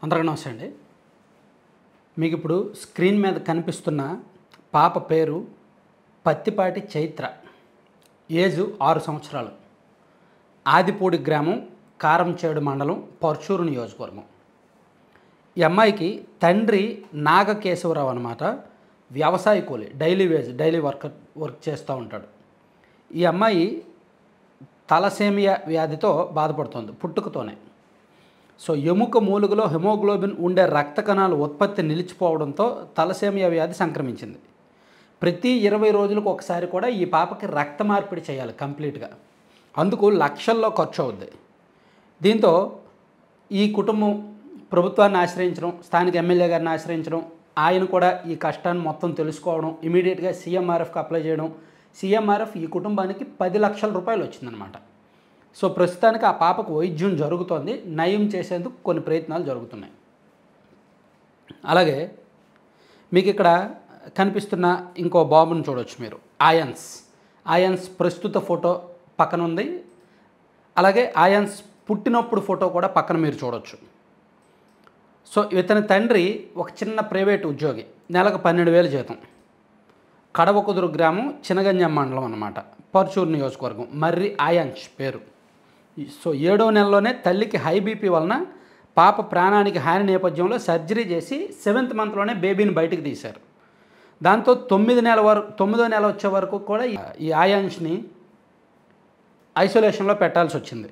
అందరికీ నమస్తే అండి. మీకు ఇప్పుడు స్క్రీన్ మీద కనిపిస్తున్న పాప పేరు పత్తిపాటి చైత్ర. ఏజ్ 6 సంవత్సరాలు. ఆదిపూడి గ్రామం, కారంచేడు మండలం, పర్చూరు నియోజకవర్గం. ఈ అమ్మాయికి తండ్రి నాగకేశవరావు అన్నమాట. వ్యవసాయ కూలి, డైలీ వర్క్ చేస్తూ ఉంటాడు. ఈ అమ్మాయి తలసేమియా వ్యాధితో బాధపడుతుంది పుట్టుకతోనే. సో ఎముక మూలుగులో హిమోగ్లోబిన్ ఉండే రక్త కణాలు ఉత్పత్తి నిలిచిపోవడంతో తలసేమియా వ్యాధి సంక్రమించింది. ప్రతి 20 రోజులకు ఒకసారి కూడా ఈ పాపకి రక్త మార్పిడి చేయాలి కంప్లీట్గా. అందుకు లక్షల్లో ఖర్చు అవుద్ది. దీంతో ఈ కుటుంబం ప్రభుత్వాన్ని ఆశ్రయించడం, స్థానిక ఎమ్మెల్యే గారిని ఆశ్రయించడం, ఆయన కూడా ఈ కష్టాన్ని మొత్తం తెలుసుకోవడం, ఇమీడియట్గా సీఎంఆర్ఎఫ్కి అప్లై చేయడం. సీఎంఆర్ఎఫ్ ఈ కుటుంబానికి 10 లక్షల రూపాయలు వచ్చిందనమాట. సో ప్రస్తుతానికి ఆ పాపకు వైద్యం జరుగుతోంది. నయం చేసేందుకు కొన్ని ప్రయత్నాలు జరుగుతున్నాయి. అలాగే మీకు ఇక్కడ కనిపిస్తున్న ఇంకో బాబుని చూడవచ్చు మీరు. ఆయన్స్ ప్రస్తుత ఫోటో పక్కన ఉంది. అలాగే ఆయన్స్ పుట్టినప్పుడు ఫోటో కూడా పక్కన మీరు చూడవచ్చు. సో ఇతని తండ్రి ఒక చిన్న ప్రైవేట్ ఉద్యోగి, నెలకు 12,000 జీతం. కడవకుదురు గ్రామం, చినగంజం మండలం అన్నమాట, పర్చూరు నియోజకవర్గం. మర్రి ఆయాన్స్ పేరు. సో 7వ నెలలోనే తల్లికి హై బీపీ వలన పాప ప్రాణానికి హాని నేపథ్యంలో సర్జరీ చేసి 7th మంత్లోనే బేబీని బయటికి తీశారు. దాంతో 9వ నెల వచ్చే వరకు కూడా ఈ ఆయాన్స్ని ఐసోలేషన్లో పెట్టాల్సి వచ్చింది.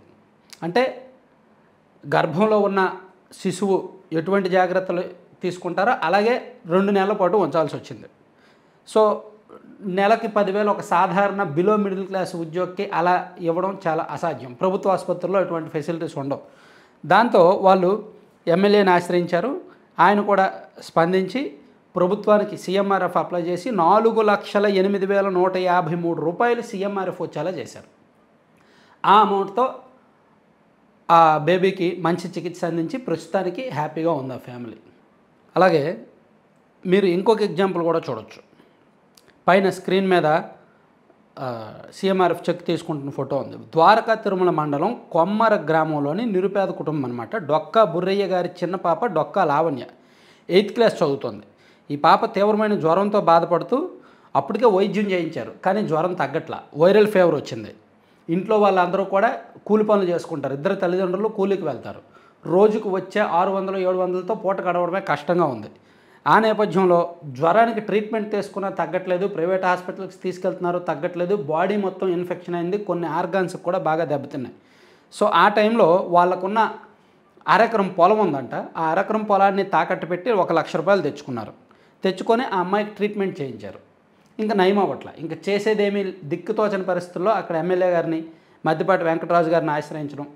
అంటే గర్భంలో ఉన్న శిశువు ఎటువంటి జాగ్రత్తలు తీసుకుంటారో అలాగే 2 నెలల పాటు ఉంచాల్సి వచ్చింది. సో నెలకి 10,000 ఒక సాధారణ బిలో మిడిల్ క్లాస్ ఉద్యోగికి అలా ఇవ్వడం చాలా అసాధ్యం. ప్రభుత్వ ఆసుపత్రుల్లో ఎటువంటి ఫెసిలిటీస్ ఉండవు. దాంతో వాళ్ళు ఎమ్మెల్యేని ఆశ్రయించారు. ఆయన కూడా స్పందించి ప్రభుత్వానికి సీఎంఆర్ఎఫ్ అప్లై చేసి 4,08,153 రూపాయలు సీఎంఆర్ఎఫ్ వచ్చేలా చేశారు. ఆ అమౌంట్తో ఆ బేబీకి మంచి చికిత్స అందించి ప్రస్తుతానికి హ్యాపీగా ఉంది ఆ ఫ్యామిలీ. అలాగే మీరు ఇంకొక ఎగ్జాంపుల్ కూడా చూడొచ్చు. పైన స్క్రీన్ మీద సీఎంఆర్ఎఫ్ చెక్ తీసుకుంటున్న ఫోటో ఉంది. ద్వారకా తిరుమల మండలం కొమ్మర గ్రామంలోని నిరుపేద కుటుంబం అనమాట. డొక్కా బుర్రయ్య గారి చిన్న పాప డొక్కా లావణ్య 8th క్లాస్ చదువుతుంది. ఈ పాప తీవ్రమైన జ్వరంతో బాధపడుతూ అప్పటికే వైద్యం చేయించారు, కానీ జ్వరం తగ్గట్లా. వైరల్ ఫీవర్ వచ్చింది. ఇంట్లో వాళ్ళందరూ కూడా కూలి పనులు చేసుకుంటారు. ఇద్దరు తల్లిదండ్రులు కూలికి వెళ్తారు. రోజుకు వచ్చే 600-700తో పూట గడవడమే కష్టంగా ఉంది. ఆ నేపథ్యంలో జ్వరానికి ట్రీట్మెంట్ తీసుకున్నా తగ్గట్లేదు, ప్రైవేట్ హాస్పిటల్కి తీసుకెళ్తున్నారు తగ్గట్లేదు, బాడీ మొత్తం ఇన్ఫెక్షన్ అయింది, కొన్ని ఆర్గాన్స్కి కూడా బాగా దెబ్బతిన్నాయి. సో ఆ టైంలో వాళ్ళకున్న అరెకరం పొలం ఉందంట. ఆ అరెకరం పొలాన్ని తాకట్టు పెట్టి 1 లక్ష రూపాయలు తెచ్చుకున్నారు. తెచ్చుకొని ఆ అమ్మాయికి ట్రీట్మెంట్ చేయించారు. ఇంకా నయం అవ్వట్ల. ఇంకా చేసేదేమీ దిక్కుతోచని పరిస్థితుల్లో అక్కడ ఎమ్మెల్యే గారిని, మద్దిపాటి వెంకటరాజు గారిని ఆశ్రయించడం,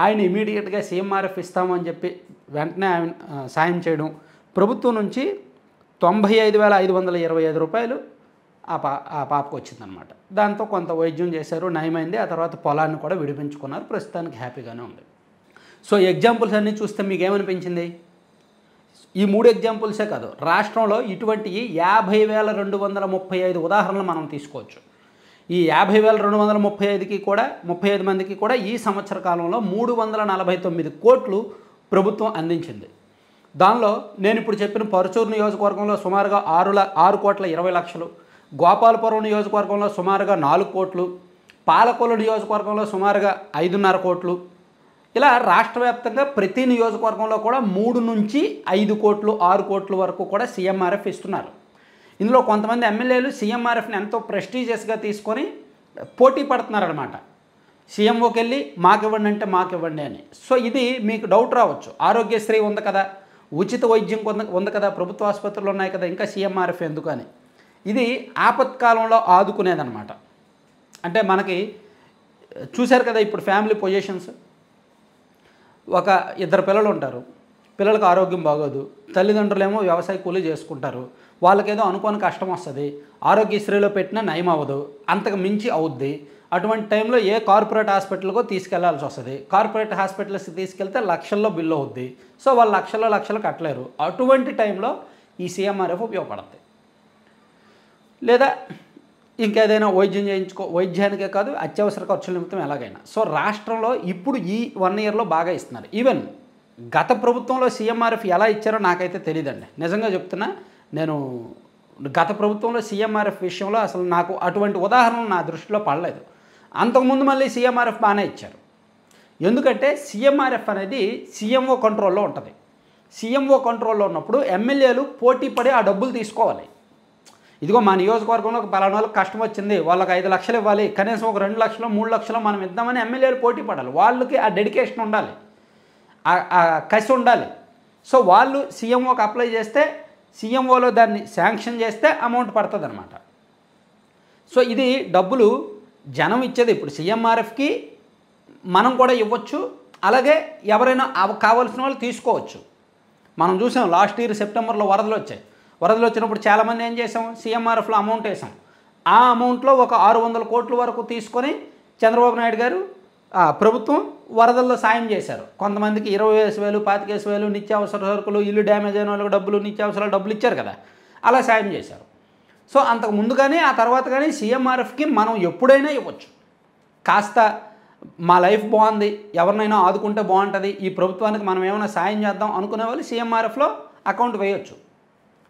ఆయన ఇమీడియట్గా సీఎంఆర్ఎఫ్ ఇస్తామని చెప్పి వెంటనే ఆయన సాయం చేయడం, ప్రభుత్వం నుంచి 95,525 రూపాయలు ఆ పాపకు వచ్చిందనమాట. దాంతో కొంత వైద్యం చేశారు, నయమైంది. ఆ తర్వాత పొలాన్ని కూడా విడిపించుకున్నారు. ప్రస్తుతానికి హ్యాపీగానే ఉంది. సో ఎగ్జాంపుల్స్ అన్నీ చూస్తే మీకు ఏమనిపించింది? ఈ 3 ఎగ్జాంపుల్సే కాదు, రాష్ట్రంలో ఇటువంటి 50,235 ఉదాహరణలు మనం తీసుకోవచ్చు. ఈ 50,235కి కూడా 35 మందికి కూడా ఈ సంవత్సర కాలంలో 349 కోట్లు ప్రభుత్వం అందించింది. దానిలో నేను ఇప్పుడు చెప్పిన పరుచూరు నియోజకవర్గంలో సుమారుగా 6,20,00,000, గోపాలపురం నియోజకవర్గంలో సుమారుగా 4 కోట్లు, పాలకొల్లు నియోజకవర్గంలో సుమారుగా 5.5 కోట్లు, ఇలా రాష్ట్ర వ్యాప్తంగా ప్రతి నియోజకవర్గంలో కూడా 3 నుంచి 5 కోట్లు 6 కోట్ల వరకు కూడా సీఎంఆర్ఎఫ్ ఇస్తున్నారు. ఇందులో కొంతమంది ఎమ్మెల్యేలు సీఎంఆర్ఎఫ్ని ఎంతో ప్రెస్టీజియస్గా తీసుకొని పోటీ పడుతున్నారనమాట. సీఎంఓకి వెళ్ళి మాకివ్వండి అంటే మాకివ్వండి అని. సో ఇది మీకు డౌట్ రావచ్చు, ఆరోగ్యశ్రీ ఉంది కదా, ఉచిత వైద్యం ఉంది కదా, ప్రభుత్వ ఆసుపత్రులు ఉన్నాయి కదా, ఇంకా సీఎంఆర్ఎఫ్ ఎందుకు అని. ఇది ఆపత్కాలంలో ఆదుకునేదన్నమాట. అంటే మనకి చూశారు కదా ఇప్పుడు ఫ్యామిలీ పొజిషన్స్. ఒక 2 పిల్లలు ఉంటారు, పిల్లలకు ఆరోగ్యం బాగోదు, తల్లిదండ్రులేమో వ్యవసాయ కూలీ చేసుకుంటారు, వాళ్ళకేదో అనుకోని కష్టం వస్తుంది, ఆరోగ్యశ్రీలో పెట్టినా నయం అవ్వదు, అంతకు మించి అవుద్ది. అటువంటి టైంలో ఏ కార్పొరేట్ హాస్పిటల్కో తీసుకెళ్లాల్సి వస్తుంది. కార్పొరేట్ హాస్పిటల్స్కి తీసుకెళ్తే లక్షల్లో బిల్లు అవుద్ది. సో వాళ్ళు లక్షలు కట్టలేరు. అటువంటి టైంలో ఈ సీఎంఆర్ఎఫ్ ఉపయోగపడుతుంది. లేదా ఇంకేదైనా వైద్యానికే కాదు, అత్యవసర ఖర్చుల నిమిత్తం ఎలాగైనా. సో రాష్ట్రంలో ఇప్పుడు ఈ 1 ఇయర్లో బాగా ఇస్తున్నారు. ఈవెన్ గత ప్రభుత్వంలో సీఎంఆర్ఎఫ్ ఎలా ఇచ్చారో నాకైతే తెలియదండి, నిజంగా చెప్తున్నా. నేను గత ప్రభుత్వంలో సీఎంఆర్ఎఫ్ విషయంలో అసలు నాకు అటువంటి ఉదాహరణలు నా దృష్టిలో పడలేదు. అంతకుముందు మళ్ళీ సీఎంఆర్ఎఫ్ బాగానే ఇచ్చారు. ఎందుకంటే సీఎంఆర్ఎఫ్ అనేది సీఎంఓ కంట్రోల్లో ఉంటుంది. సీఎంఓ కంట్రోల్లో ఉన్నప్పుడు ఎమ్మెల్యేలు పోటీ పడి ఆ డబ్బులు తీసుకోవాలి. ఇదిగో మా నియోజకవర్గంలో ఒక పలానా వాళ్ళకి కష్టం వచ్చింది, వాళ్ళకి 5 లక్షలు ఇవ్వాలి, కనీసం ఒక 2 లక్షలు 3 లక్షలు మనం ఇద్దామని ఎమ్మెల్యేలు పోటీ పడాలి. వాళ్ళకి ఆ డెడికేషన్ ఉండాలి, ఆ కసి ఉండాలి. సో వాళ్ళు సీఎంఓకి అప్లై చేస్తే సీఎంఓలో దాన్ని శాంక్షన్ చేస్తే అమౌంట్ పడుతుంది అనమాట. సో ఇది డబ్బులు జనం ఇచ్చేది. ఇప్పుడు సీఎంఆర్ఎఫ్కి మనం కూడా ఇవ్వచ్చు, అలాగే ఎవరైనా కావాల్సిన వాళ్ళు తీసుకోవచ్చు. మనం చూసాం లాస్ట్ ఇయర్ సెప్టెంబర్లో వరదలు వచ్చాయి. వరదలు వచ్చినప్పుడు చాలామంది ఏం చేసాం, సీఎంఆర్ఎఫ్లో అమౌంట్ వేసాం. ఆ అమౌంట్లో ఒక 600 కోట్ల వరకు తీసుకొని చంద్రబాబు నాయుడు గారు ప్రభుత్వం వరదల్లో సాయం చేశారు. కొంతమందికి 20,000 25,000 నిత్యావసర సరుకులు, ఇల్లు డ్యామేజ్ అయిన వాళ్ళకి డబ్బులు, నిత్యావసరాలు డబ్బులు ఇచ్చారు కదా, అలా సాయం చేశారు. సో అంతకు ముందు కానీ ఆ తర్వాత కానీ సీఎంఆర్ఎఫ్కి మనం ఎప్పుడైనా ఇవ్వచ్చు. కాస్త మా లైఫ్ బాగుంది, ఎవరినైనా ఆదుకుంటే బాగుంటుంది, ఈ ప్రభుత్వానికి మనం ఏమైనా సాయం చేద్దాం అనుకునే వాళ్ళు సీఎంఆర్ఎఫ్లో అకౌంట్ వేయొచ్చు,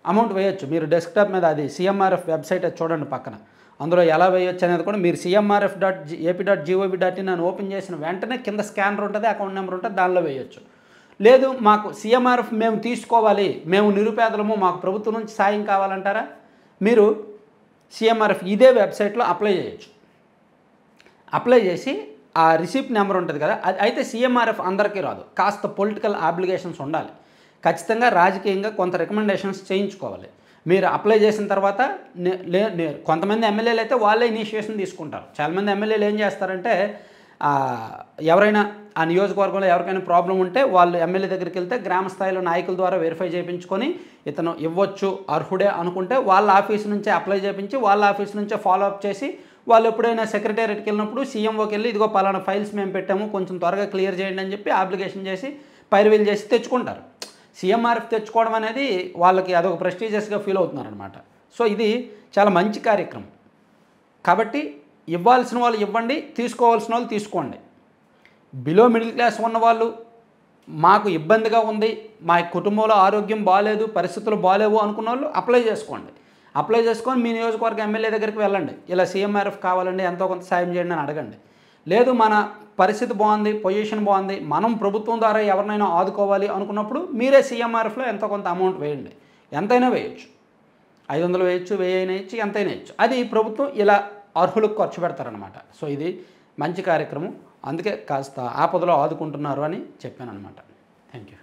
అమౌంట్ వేయొచ్చు. మీరు డెస్క్టాప్ మీద అది సీఎంఆర్ఎఫ్ వెబ్సైట్ అది చూడండి పక్కన, అందులో ఎలా వేయొచ్చు అనేది కూడా మీరు cmrf.ap.gov.in అని ఓపెన్ చేసిన వెంటనే కింద స్కానర్ ఉంటుంది, అకౌంట్ నెంబర్ ఉంటుంది, దానిలో వేయొచ్చు. లేదు మాకు సీఎంఆర్ఎఫ్ మేము తీసుకోవాలి, మేము నిరుపేదలము, మాకు ప్రభుత్వం నుంచి సాయం కావాలంటారా, మీరు సీఎంఆర్ఎఫ్ ఇదే వెబ్సైట్లో అప్లై చేయొచ్చు. అప్లై చేసి ఆ రిసిప్ట్ నెంబర్ ఉంటుంది కదా, అది అయితే సీఎంఆర్ఎఫ్ అందరికీ రాదు, కాస్త పొలిటికల్ ఆబ్లిగేషన్స్ ఉండాలి, ఖచ్చితంగా రాజకీయంగా కొంత రికమెండేషన్స్ చేయించుకోవాలి. మీరు అప్లై చేసిన తర్వాత కొంతమంది ఎమ్మెల్యేలు అయితే వాళ్ళే ఇనిషియేషన్ తీసుకుంటారు. చాలామంది ఎమ్మెల్యేలు ఏం చేస్తారంటే ఎవరైనా ఆ నియోజకవర్గంలో ఎవరికైనా ప్రాబ్లం ఉంటే వాళ్ళు ఎమ్మెల్యే దగ్గరికి వెళ్తే గ్రామ స్థాయిలో నాయకుల ద్వారా వెరిఫై చేయించుకొని ఇతను ఇవ్వచ్చు అర్హుడే అనుకుంటే వాళ్ళ ఆఫీస్ నుంచే అప్లై చేయించి వాళ్ళ ఆఫీస్ నుంచే ఫాలోఅప్ చేసి వాళ్ళు ఎప్పుడైనా సెక్రటేరియట్కి వెళ్ళినప్పుడు సీఎంఓకి వెళ్ళి ఇదిగో పలానా ఫైల్స్ మేము పెట్టాము కొంచెం త్వరగా క్లియర్ చేయండి అని చెప్పి అప్లికేషన్ చేసి పైరువీలు చేసి తెచ్చుకుంటారు. సీఎంఆర్ఎఫ్ తెచ్చుకోవడం అనేది వాళ్ళకి అదొక ప్రెస్టీజియస్గా ఫీల్ అవుతున్నారనమాట. సో ఇది చాలా మంచి కార్యక్రమం. కాబట్టి ఇవ్వాల్సిన వాళ్ళు ఇవ్వండి, తీసుకోవాల్సిన వాళ్ళు తీసుకోండి. బిలో మిడిల్ క్లాస్ ఉన్నవాళ్ళు మాకు ఇబ్బందిగా ఉంది, మా కుటుంబంలో ఆరోగ్యం బాగాలేదు, పరిస్థితులు బాగాలేవు అనుకున్న వాళ్ళు అప్లై చేసుకోండి. అప్లై చేసుకొని మీ నియోజకవర్గ ఎమ్మెల్యే దగ్గరికి వెళ్ళండి, ఇలా సీఎంఆర్ఎఫ్ కావాలండి, ఎంతో కొంత సాయం చేయండి అని అడగండి. లేదు మన పరిస్థితి బాగుంది, పొజిషన్ బాగుంది, మనం ప్రభుత్వం ద్వారా ఎవరినైనా ఆదుకోవాలి అనుకున్నప్పుడు మీరే సీఎంఆర్ఎఫ్లో ఎంతో కొంత అమౌంట్ వేయండి. ఎంతైనా వేయచ్చు, 500 వేయచ్చు, 1000 వేయచ్చు, ఎంతైనా వేయచ్చు. అది ప్రభుత్వం ఇలా అర్హులకు ఖర్చు పెడతారనమాట. సో ఇది మంచి కార్యక్రమం, అందుకే కాస్త ఆపదలో ఆదుకుంటున్నారు అని చెప్పాను అనమాట. Thank you.